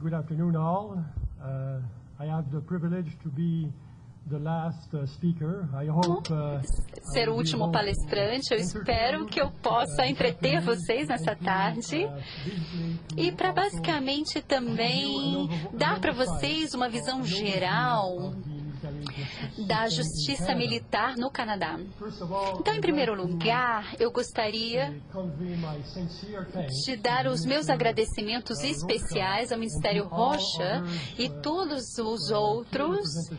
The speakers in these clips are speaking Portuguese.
Good afternoon, all. I have the privilege to be the last speaker. I hope ser o último palestrante. Eu espero que eu possa entreter vocês nessa tarde e para basicamente também dar para vocês uma visão geral da justiça militar no Canadá. Então, em primeiro lugar, eu gostaria de dar os meus agradecimentos especiais ao Ministério Rocha e todos os outros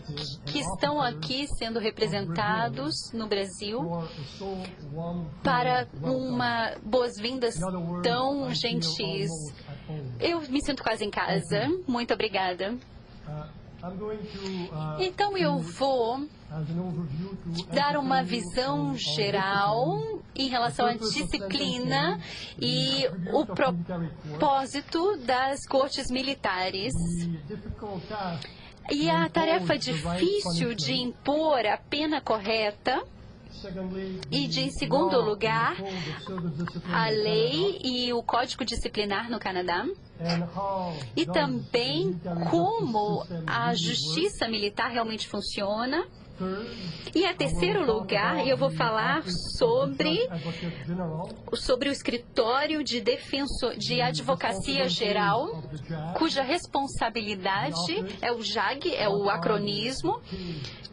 que estão aqui sendo representados no Brasil para uma boas-vindas tão gentis. Eu me sinto quase em casa. Muito obrigada. Então, eu vou dar uma visão geral em relação à disciplina e o propósito das cortes militares. E a tarefa difícil de impor a pena correta e, em segundo lugar, a lei e o Código Disciplinar no Canadá. E também como a justiça militar realmente funciona. E, em terceiro lugar, eu vou falar sobre o Escritório de Advocacia Geral, cuja responsabilidade é o JAG, é o acronismo.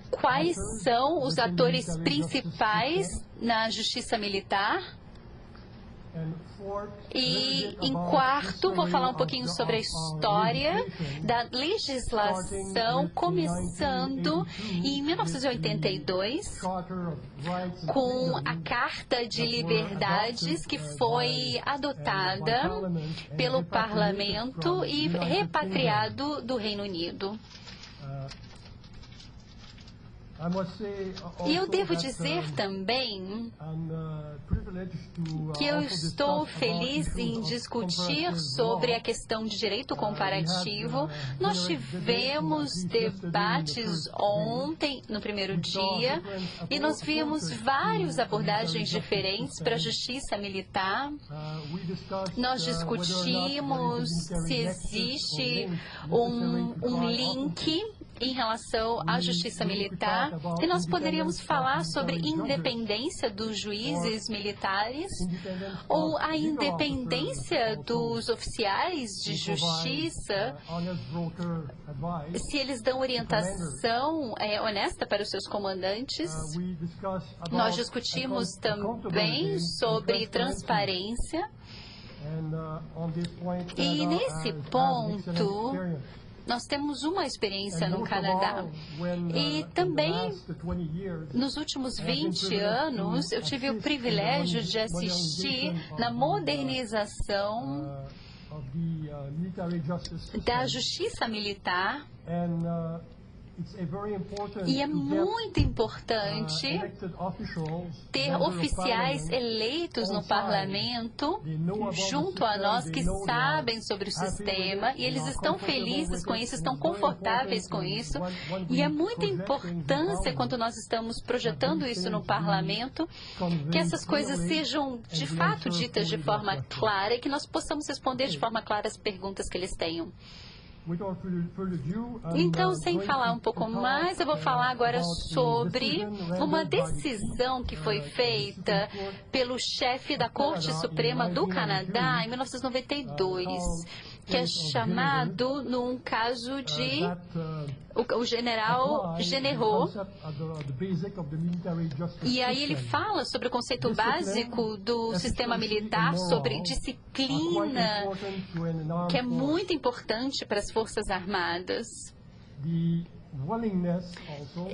Quais são os atores principais na justiça militar? E, em quarto, vou falar um pouquinho sobre a história da legislação, começando em 1982, com a Carta de Liberdades, que foi adotada pelo Parlamento e repatriado do Reino Unido. E eu devo dizer também que eu estou feliz em discutir sobre a questão de direito comparativo. Nós tivemos debates ontem, no primeiro dia, e nós vimos várias abordagens diferentes para a justiça militar. Nós discutimos se existe um link em relação à justiça militar, e nós poderíamos falar sobre independência dos juízes militares ou a independência dos oficiais de justiça, se eles dão orientação honesta para os seus comandantes. Nós discutimos também sobre transparência, e nesse ponto nós temos uma experiência no Canadá. E também, nos últimos 20 anos, eu tive o privilégio de assistir na modernização da justiça militar. E é muito importante ter oficiais eleitos no parlamento junto a nós que sabem sobre o sistema, e eles estão felizes com isso, estão confortáveis com isso. E é muita importância, quando nós estamos projetando isso no parlamento, que essas coisas sejam de fato ditas de forma clara e que nós possamos responder de forma clara as perguntas que eles tenham. Então, sem falar um pouco mais, eu vou falar agora sobre uma decisão que foi feita pelo chefe da Corte Suprema do Canadá em 1992, que é chamado num caso de o general Généraux. E aí ele fala sobre o conceito básico do sistema militar, sobre disciplina, que é muito importante para as Forças Armadas.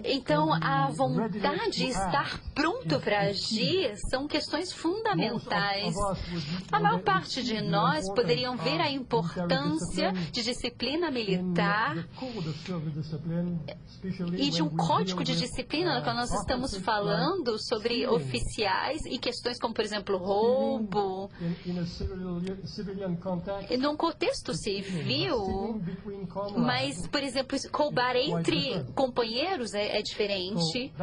Então, a vontade de estar pronto para agir são questões fundamentais. A maior parte de nós poderiam ver a importância de disciplina militar e de um código de disciplina no qual nós estamos falando sobre oficiais e questões como, por exemplo, roubo. Num contexto civil, mas, por exemplo, roubar entre companheiros é diferente.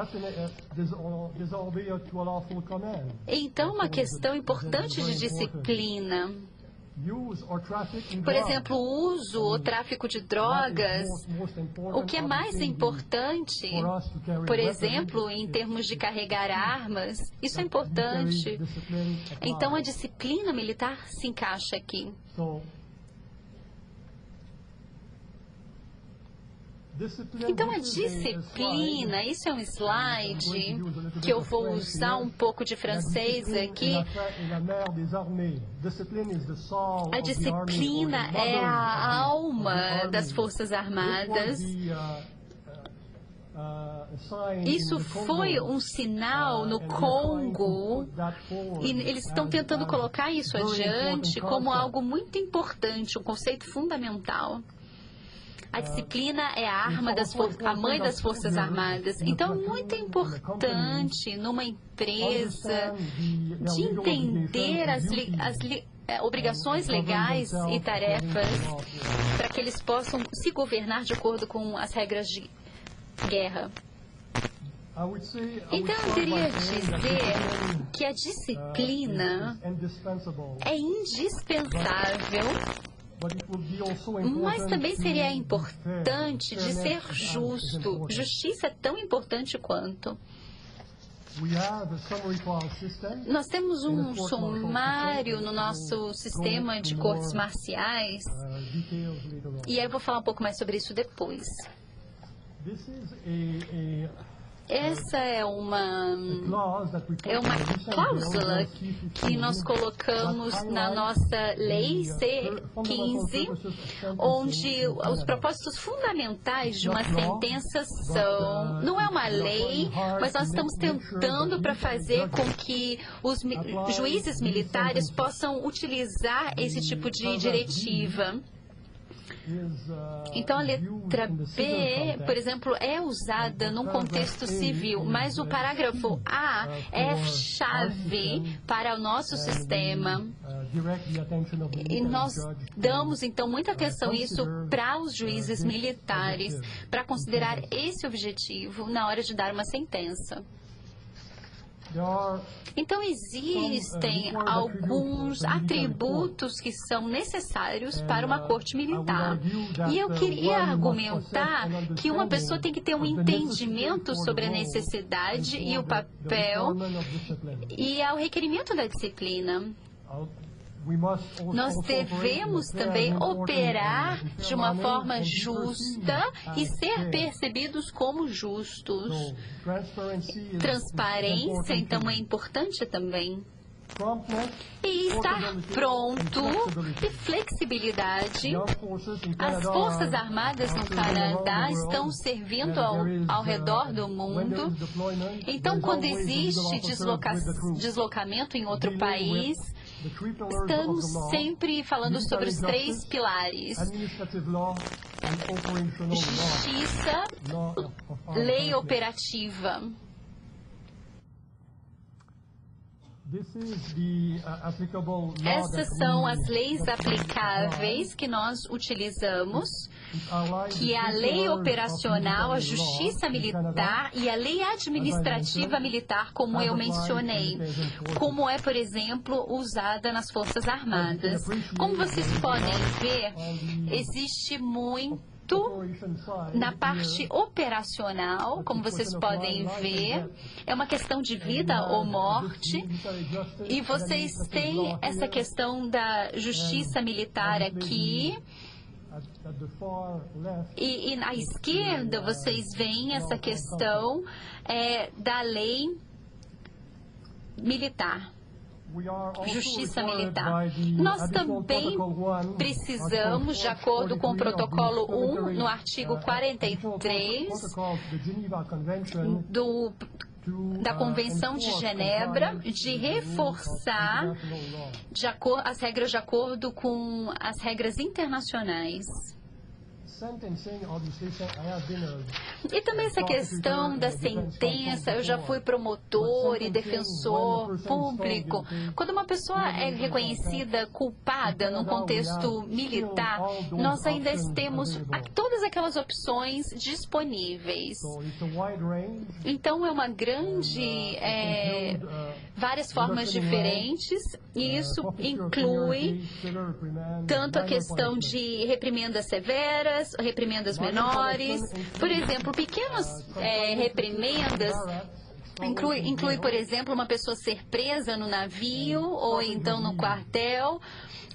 Então, uma questão importante de disciplina. Por exemplo, o uso ou tráfico de drogas. O que é mais importante, por exemplo, em termos de carregar armas, isso é importante. Então, a disciplina militar se encaixa aqui. Então, a disciplina, isso é um slide que eu vou usar um pouco de francês aqui. A disciplina é a alma das Forças Armadas. Isso foi um sinal no Congo e eles estão tentando colocar isso adiante como algo muito importante, um conceito fundamental. A disciplina é a arma a mãe das Forças Armadas. Então, é muito importante numa empresa de entender as obrigações legais e tarefas para que eles possam se governar de acordo com as regras de guerra. Então, eu queria dizer que a disciplina é indispensável, mas também seria importante de ser justo. Justiça é tão importante quanto. Nós temos um sumário no nosso sistema de cortes marciais, e aí eu vou falar um pouco mais sobre isso depois. Essa é uma cláusula que nós colocamos na nossa Lei C-15, onde os propósitos fundamentais de uma sentença são, não é uma lei, mas nós estamos tentando para fazer com que os juízes militares possam utilizar esse tipo de diretiva. Então, a letra B, por exemplo, é usada num contexto civil, mas o parágrafo A é chave para o nosso sistema. E nós damos, então, muita atenção a isso para os juízes militares, para considerar esse objetivo na hora de dar uma sentença. Então, existem alguns atributos que são necessários para uma corte militar. E eu queria argumentar que uma pessoa tem que ter um entendimento sobre a necessidade e o papel e ao requerimento da disciplina. Nós devemos também operar de uma forma justa e ser percebidos como justos. Transparência, então, é importante também. E estar pronto e flexibilidade. As Forças Armadas no Canadá estão servindo ao redor do mundo. Então, quando existe deslocamento em outro país, estamos sempre falando sobre os 3 pilares: justiça, lei operativa. Essas são as leis aplicáveis que nós utilizamos, que é a lei operacional, a justiça militar e a lei administrativa militar, como eu mencionei, como é, por exemplo, usada nas Forças Armadas. Como vocês podem ver, existe muito na parte operacional, como vocês podem ver, é uma questão de vida ou morte, e vocês têm essa questão da justiça militar aqui, e na esquerda vocês veem essa questão da lei militar. Justiça militar. Nós também precisamos, de acordo com o protocolo 1, no artigo 43 da Convenção de Genebra, de reforçar as regras de acordo com as regras internacionais. E também essa questão da sentença, eu já fui promotor e defensor público. Quando uma pessoa é reconhecida culpada num contexto militar, nós ainda temos todas aquelas opções disponíveis. Então é uma grande, várias formas diferentes, e isso inclui tanto a questão de reprimendas severas, reprimendas menores. Por exemplo, pequenas reprimendas inclui, por exemplo, uma pessoa ser presa no navio ou então no quartel,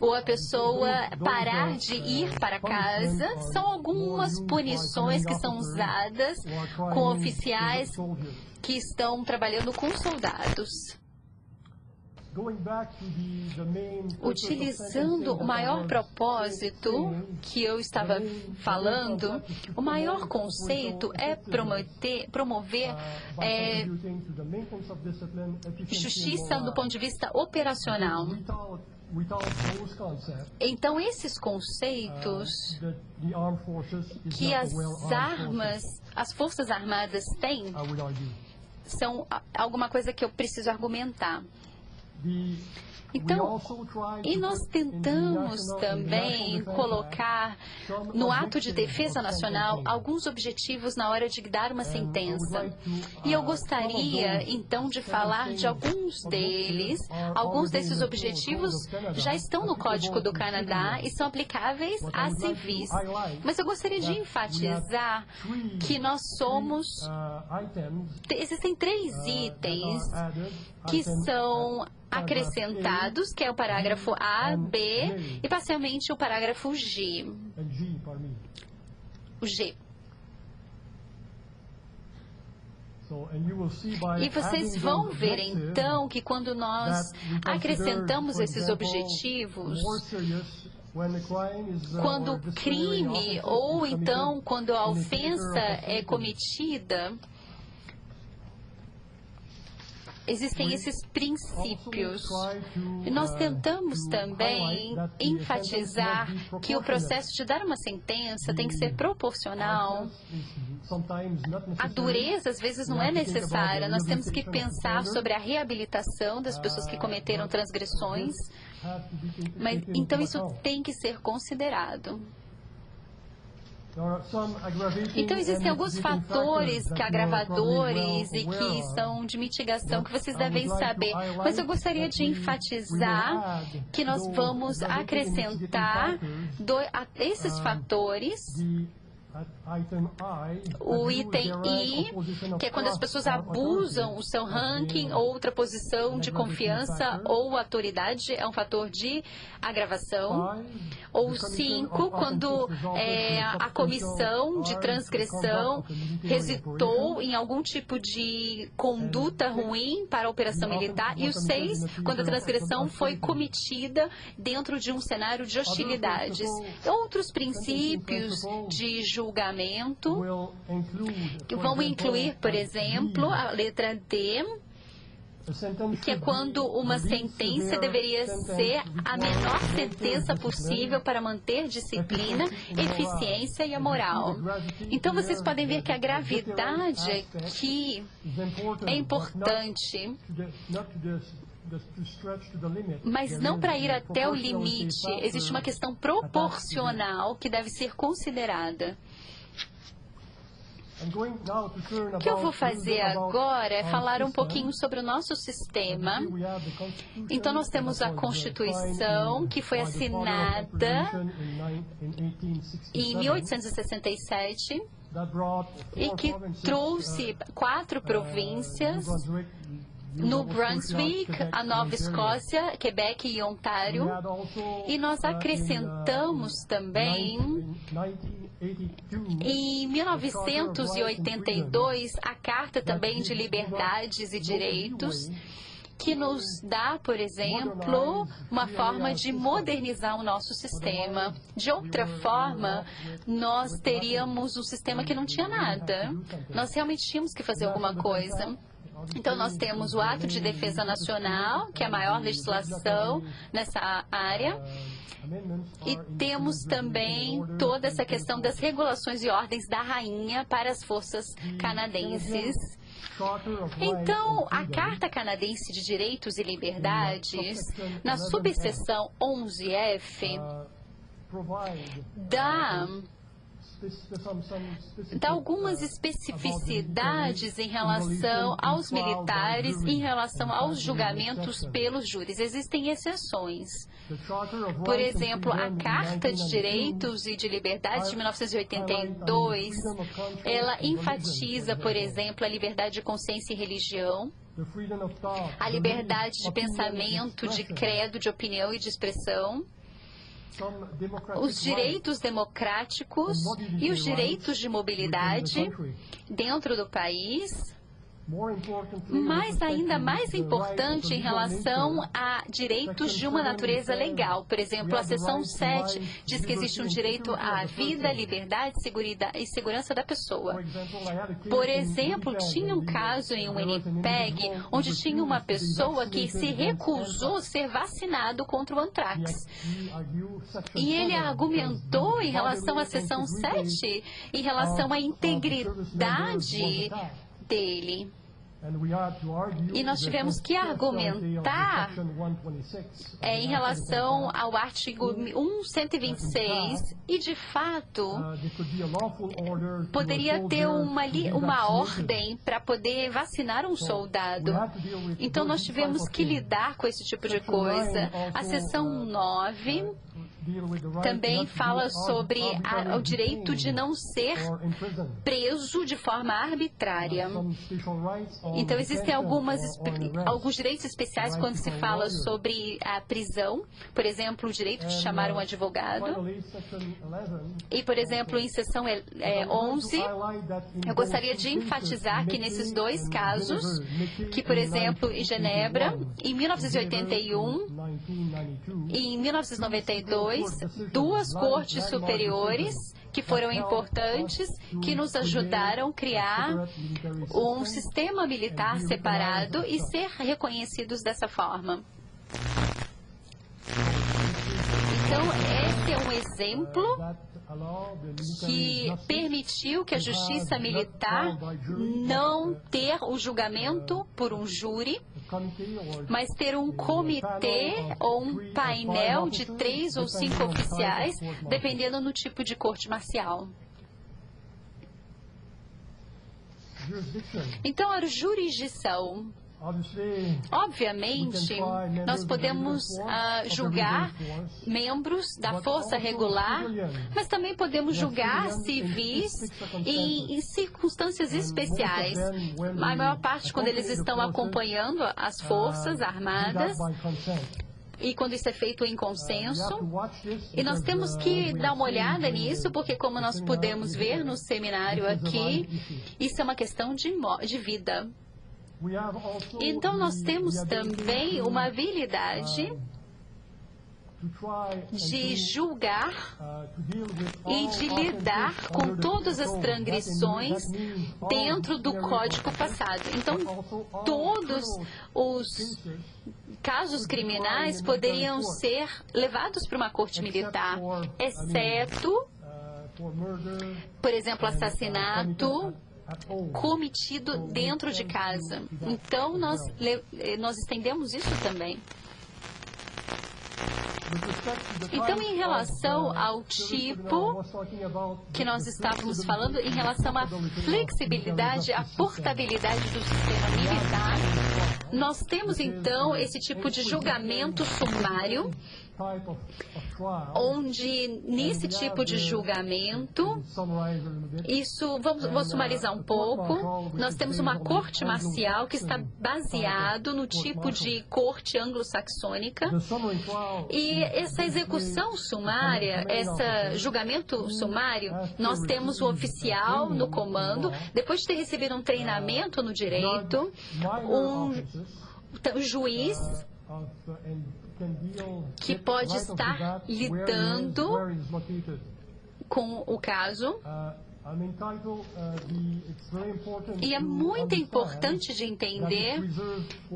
ou a pessoa parar de ir para casa. São algumas punições que são usadas com oficiais que estão trabalhando com soldados. Utilizando o maior propósito que eu estava falando, o maior conceito é promover justiça do ponto de vista operacional. Então, esses conceitos que as Forças Armadas têm, são alguma coisa que eu preciso argumentar. Então, e nós tentamos também colocar no ato de defesa nacional alguns objetivos na hora de dar uma sentença. E eu gostaria, então, de falar de alguns deles. Alguns desses objetivos já estão no Código do Canadá e são aplicáveis a civis. Mas eu gostaria de enfatizar que nós somos... Existem 3 itens que são acrescentados, que é o parágrafo A, B e parcialmente o parágrafo G. O G. E vocês vão ver então que quando nós acrescentamos esses objetivos, quando o crime ou então quando a ofensa é cometida, existem esses princípios. Nós tentamos também enfatizar que o processo de dar uma sentença tem que ser proporcional. A dureza, às vezes, não é necessária. Nós temos que pensar sobre a reabilitação das pessoas que cometeram transgressões. Mas, então, isso tem que ser considerado. Então, existem alguns fatores agravadores e que são de mitigação que vocês devem saber. Mas eu gostaria de enfatizar que nós vamos acrescentar esses fatores. O item I, que é quando as pessoas abusam o seu ranking ou outra posição de confiança ou autoridade, é um fator de agravação. Ou 5, quando a comissão de transgressão resultou em algum tipo de conduta ruim para a operação militar. E o 6, quando a transgressão foi cometida dentro de um cenário de hostilidades. Outros princípios de julgamento que vão incluir, por exemplo, a letra D, que é quando uma sentença deveria ser a menor sentença possível para manter disciplina, eficiência e a moral. Então, vocês podem ver que a gravidade aqui é importante, mas não para ir até o limite. Existe uma questão proporcional que deve ser considerada. O que eu vou fazer agora é falar um pouquinho sobre o nosso sistema. Então, nós temos a Constituição, que foi assinada em 1867 e que trouxe 4 províncias, no Brunswick, a Nova Escócia, Quebec e Ontário. E nós acrescentamos também, em 1982, a Carta também de Liberdades e Direitos, que nos dá, por exemplo, uma forma de modernizar o nosso sistema. De outra forma, nós teríamos um sistema que não tinha nada. Nós realmente tínhamos que fazer alguma coisa. Então, nós temos o Ato de Defesa Nacional, que é a maior legislação nessa área, e temos também toda essa questão das regulações e ordens da rainha para as forças canadenses. Então, a Carta Canadense de Direitos e Liberdades, na subseção 11F, dá algumas especificidades em relação aos militares, em relação aos julgamentos pelos júris. Existem exceções. Por exemplo, a Carta de Direitos e de Liberdades de 1982, ela enfatiza, por exemplo, a liberdade de consciência e religião, a liberdade de pensamento, de credo, de opinião e de expressão, os direitos democráticos e os direitos de mobilidade dentro do país, mas ainda mais importante em relação a direitos de uma natureza legal. Por exemplo, a seção 7 diz que existe um direito à vida, liberdade e segurança da pessoa. Por exemplo, tinha um caso em um Winnipeg onde tinha uma pessoa que se recusou a ser vacinado contra o antrax. E ele argumentou em relação à seção 7, em relação à integridade dele. E nós tivemos que argumentar em relação ao artigo 126 e, de fato, poderia ter uma ordem para poder vacinar um soldado. Então, nós tivemos que lidar com esse tipo de coisa. A seção 9 também fala sobre o direito de não ser preso de forma arbitrária. Então, existem alguns direitos especiais quando se fala sobre a prisão. Por exemplo, o direito de chamar um advogado. E, por exemplo, em seção 11, eu gostaria de enfatizar que nesses dois casos, que, por exemplo, em Genebra, em 1981 e em 1992, duas cortes superiores que foram importantes, que nos ajudaram a criar um sistema militar separado e ser reconhecidos dessa forma. Então, esse é um exemplo que permitiu que a justiça militar não ter o julgamento por um júri, mas ter um comitê ou um painel de 3 ou 5 oficiais, dependendo do tipo de corte marcial. Então, a jurisdição. Obviamente, nós podemos julgar membros da força regular, mas também podemos julgar civis em circunstâncias especiais. A maior parte quando eles estão acompanhando as forças armadas, e quando isso é feito em consenso. E nós temos que dar uma olhada nisso, porque como nós podemos ver no seminário aqui, isso é uma questão de vida. Então, nós temos também uma habilidade de julgar e de lidar com todas as transgressões dentro do Código passado. Então, todos os casos criminais poderiam ser levados para uma corte militar, exceto, por exemplo, assassinato cometido dentro de casa. Então, nós estendemos isso também. Então, em relação ao tipo que nós estávamos falando, em relação à flexibilidade, à portabilidade do sistema militar, nós temos, então, esse tipo de julgamento sumário, onde, nesse tipo de julgamento, vou sumarizar um pouco, nós temos uma corte marcial que está baseado no tipo de corte anglo-saxônica, e essa execução sumária, esse julgamento sumário, nós temos o oficial no comando, depois de ter recebido um treinamento no direito, um juiz que pode estar lidando com o caso E é muito importante de entender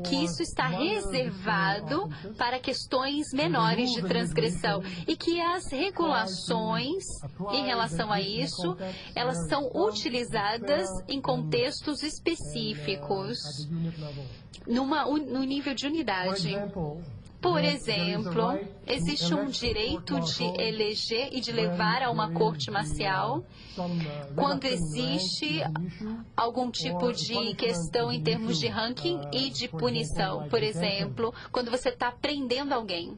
que isso está reservado para questões menores de transgressão e que as regulações em relação a isso, elas são utilizadas em contextos específicos, no nível de unidade. Por exemplo, existe um direito de eleger e de levar a uma corte marcial quando existe algum tipo de questão em termos de ranking e de punição. Por exemplo, quando você está prendendo alguém.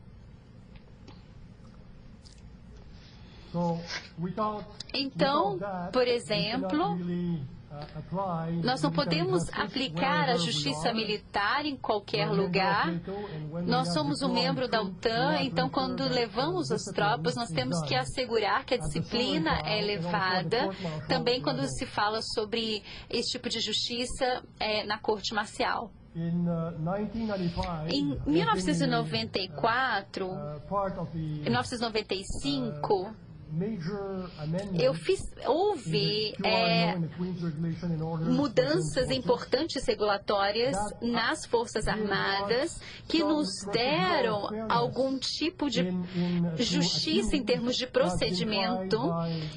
Então, por exemplo, nós não podemos aplicar a justiça militar em qualquer lugar. Nós somos um membro da OTAN, então quando levamos as tropas, nós temos que assegurar que a disciplina é elevada. Também quando se fala sobre esse tipo de justiça na corte marcial. Em 1994, 1995, houve mudanças importantes regulatórias nas Forças Armadas que nos deram algum tipo de justiça em termos de procedimento,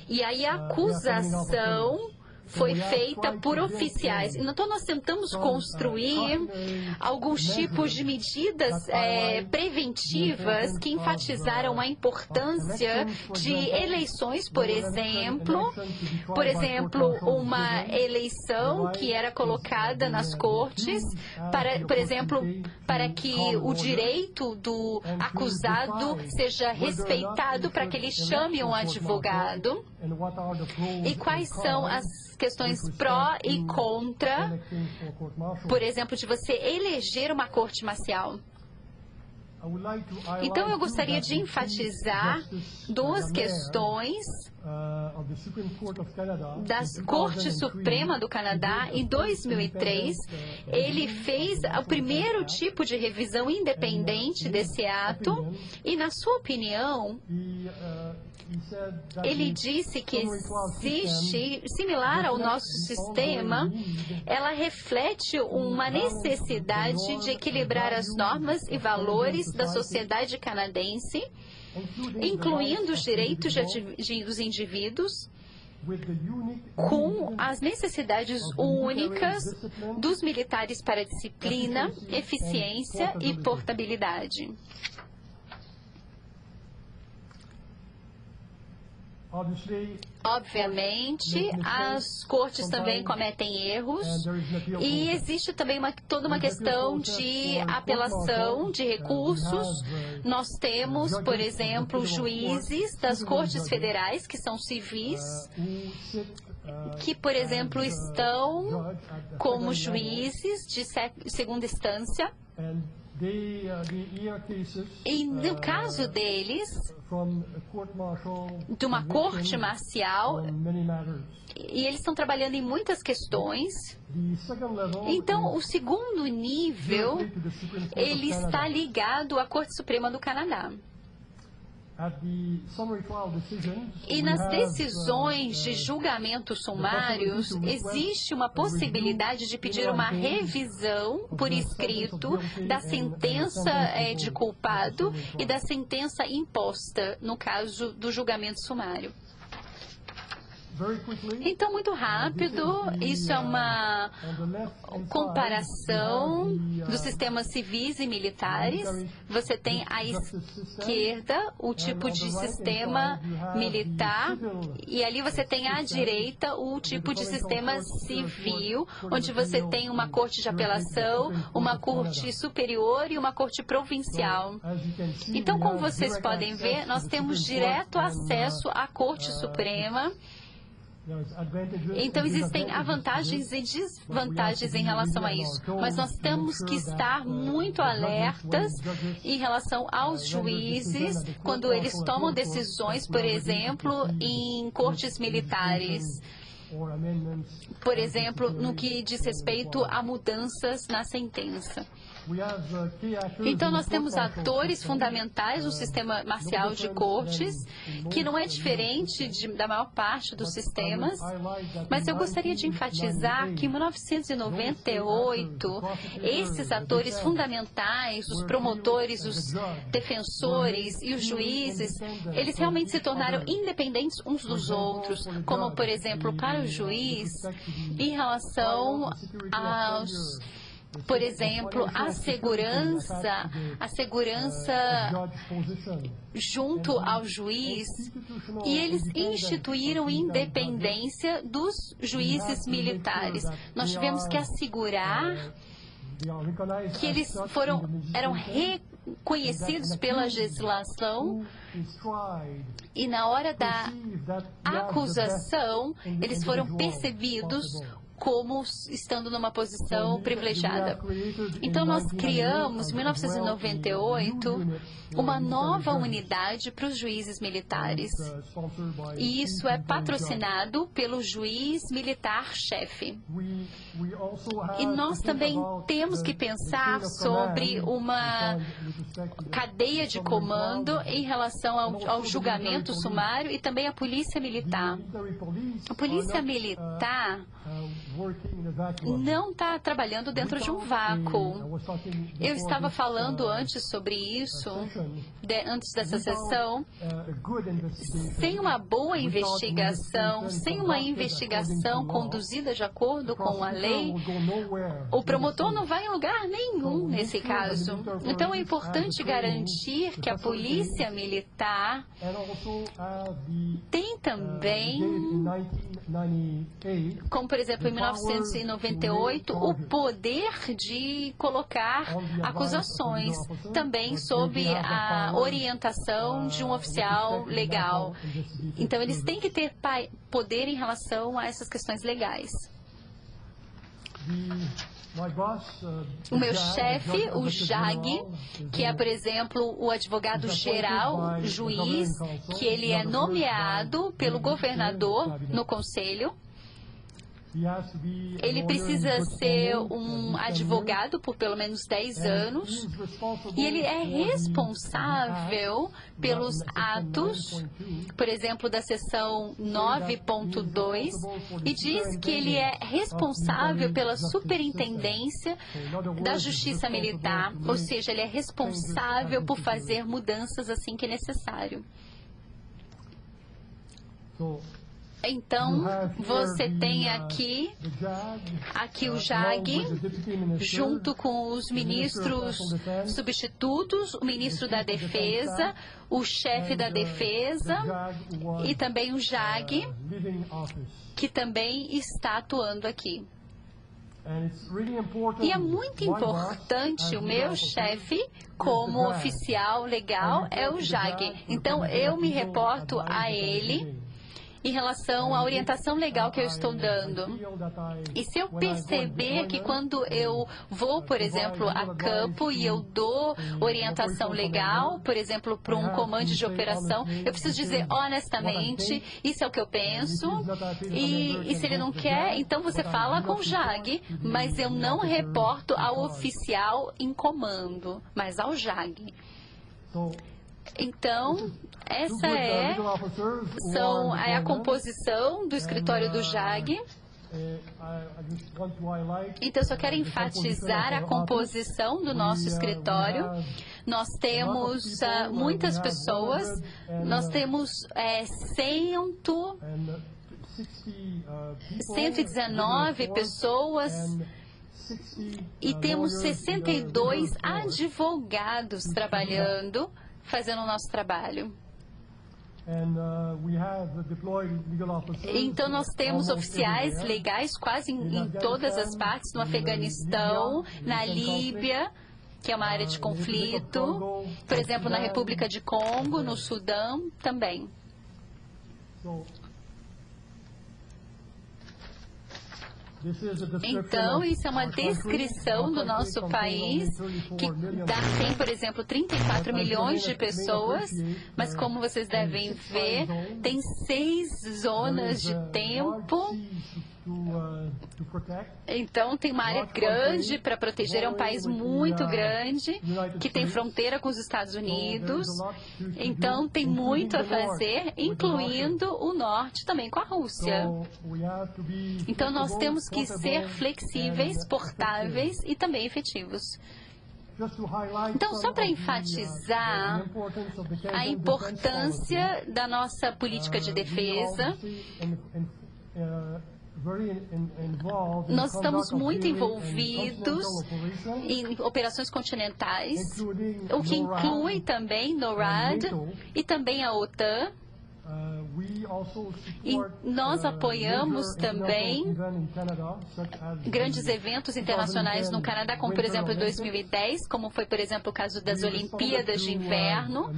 e aí a acusação foi feita por oficiais. Então, nós tentamos construir alguns tipos de medidas preventivas que enfatizaram a importância de eleições, por exemplo, uma eleição que era colocada nas cortes, por exemplo, para que o direito do acusado seja respeitado, para que ele chame um advogado. E quais são as questões pró e contra, por exemplo, de você eleger uma corte marcial. Então, eu gostaria de enfatizar duas questões da Corte Suprema do Canadá. Em 2003, ele fez o primeiro tipo de revisão independente desse ato e, na sua opinião, ele disse que existe, similar ao nosso sistema, ela reflete uma necessidade de equilibrar as normas e valores da sociedade canadense, incluindo os direitos dos indivíduos, com as necessidades únicas dos militares para disciplina, eficiência e portabilidade. Obviamente, as cortes também cometem erros e existe também toda uma questão de apelação de recursos. Nós temos, por exemplo, juízes das cortes federais, que são civis, que, por exemplo, estão como juízes de segunda instância. E no caso deles, de uma corte marcial, e eles estão trabalhando em muitas questões. Então, o segundo nível, ele está ligado à Corte Suprema do Canadá. E nas decisões de julgamentos sumários, existe uma possibilidade de pedir uma revisão por escrito da sentença de culpado e da sentença imposta, no caso do julgamento sumário. Então, muito rápido, isso é uma comparação dos sistemas civis e militares. Você tem à esquerda o tipo de sistema militar e ali você tem à direita o tipo de sistema civil, onde você tem uma corte de apelação, uma corte superior e uma corte provincial. Então, como vocês podem ver, nós temos direto acesso à Corte Suprema. Então, existem vantagens e desvantagens em relação a isso, mas nós temos que estar muito alertas em relação aos juízes quando eles tomam decisões, por exemplo, em cortes militares. Por exemplo, no que diz respeito a mudanças na sentença. Então, nós temos atores fundamentais no sistema marcial de cortes, que não é diferente da maior parte dos sistemas, mas eu gostaria de enfatizar que em 1998, esses atores fundamentais, os promotores, os defensores e os juízes, eles realmente se tornaram independentes uns dos outros, como, por exemplo, para o juiz, em relação aos... Por exemplo, a segurança junto ao juiz, e eles instituíram independência dos juízes militares. Nós tivemos que assegurar que eles eram reconhecidos pela legislação, e na hora da acusação, eles foram percebidos como estando numa posição privilegiada. Então, nós criamos, em 1998, uma nova unidade para os juízes militares. E isso é patrocinado pelo juiz militar-chefe. E nós também temos que pensar sobre uma cadeia de comando em relação ao julgamento sumário e também à polícia militar. A polícia militar não está trabalhando dentro de um vácuo. Eu estava falando antes sobre isso, antes dessa sessão. Sem uma boa investigação, sem uma investigação conduzida de acordo com a lei, o promotor não vai em lugar nenhum nesse caso. Então é importante garantir que a polícia militar tem também, como por exemplo em 1998, o poder de colocar acusações, também sob a orientação de um oficial legal. Então, eles têm que ter poder em relação a essas questões legais. O meu chefe, o JAG, que é, por exemplo, o advogado-geral, juiz, que ele é nomeado pelo governador no conselho. Ele precisa ser um advogado por pelo menos 10 anos e ele é responsável pelos atos, por exemplo, da seção 9.2, e diz que ele é responsável pela superintendência da Justiça Militar, ou seja, ele é responsável por fazer mudanças assim que é necessário. Então, você tem aqui o JAG, junto com os ministros substitutos, o ministro da Defesa, o chefe da Defesa e também o JAG, que também está atuando aqui. E é muito importante, o meu chefe, como oficial legal, é o JAG. Então, eu me reporto a ele em relação à orientação legal que eu estou dando. E se eu perceber que quando eu vou, por exemplo, a campo e eu dou orientação legal, por exemplo, para um comando de operação, eu preciso dizer honestamente, isso é o que eu penso, e se ele não quer, então você fala com o JAG, mas eu não reporto ao oficial em comando, mas ao JAG. Então, essa é a composição do escritório do JAG. Então, eu só quero enfatizar a composição do nosso escritório. Nós temos muitas pessoas, nós temos 119 pessoas e temos 62 advogados trabalhando, fazendo o nosso trabalho. Então, nós temos oficiais legais quase em todas as partes, no Afeganistão, na Líbia, que é uma área de conflito, por exemplo, na República de Congo, no Sudão também. Então, isso é uma descrição do nosso país, que tem, por exemplo, 34 milhões de pessoas, mas como vocês devem ver, tem 6 zonas de tempo Então, tem uma área grande para proteger. É um país muito grande, que tem fronteira com os Estados Unidos. Então, tem muito a fazer, incluindo o norte também com a Rússia. Então, nós temos que ser flexíveis, portáveis e também efetivos. Então, só para enfatizar a importância da nossa política de defesa, nós estamos muito envolvidos em operações continentais, o que inclui também NORAD e também a OTAN. E nós apoiamos também grandes eventos internacionais no Canadá, como por exemplo em 2010, como foi por exemplo o caso das Olimpíadas de Inverno.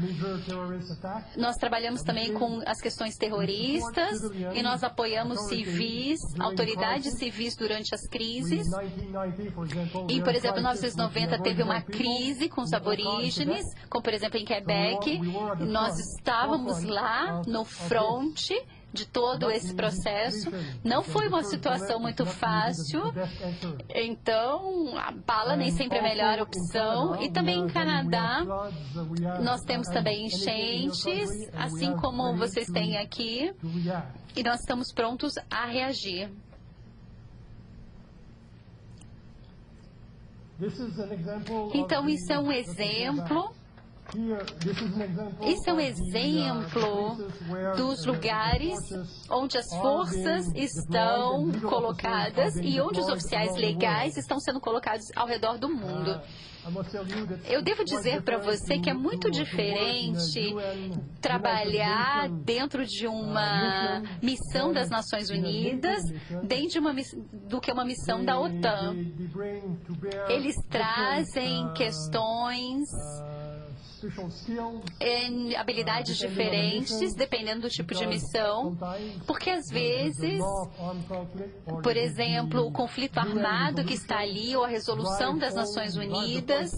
Nós trabalhamos também com as questões terroristas e nós apoiamos civis, autoridades civis durante as crises. E por exemplo, em 1990 teve uma crise com os aborígenes, como por exemplo em Quebec. Nós estávamos lá no fronte de todo esse processo. Não foi uma situação muito fácil, então a bala nem sempre é a melhor opção. E também em Canadá, nós temos também enchentes, assim como vocês têm aqui, e nós estamos prontos a reagir. Então, isso é um exemplo. Esse é um exemplo dos lugares onde as forças estão colocadas e onde os oficiais legais estão sendo colocados ao redor do mundo. Eu devo dizer para você que é muito diferente trabalhar dentro de uma missão das Nações Unidas do que uma missão da OTAN. Eles trazem questões em habilidades diferentes, dependendo do tipo de missão, porque às vezes, por exemplo, o conflito armado que está ali, ou a resolução das Nações Unidas,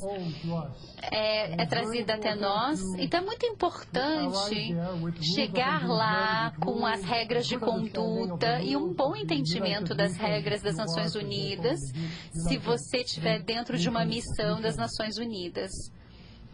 é trazida até nós. Então é muito importante chegar lá com as regras de conduta e um bom entendimento das regras das Nações Unidas, se você estiver dentro de uma missão das Nações Unidas.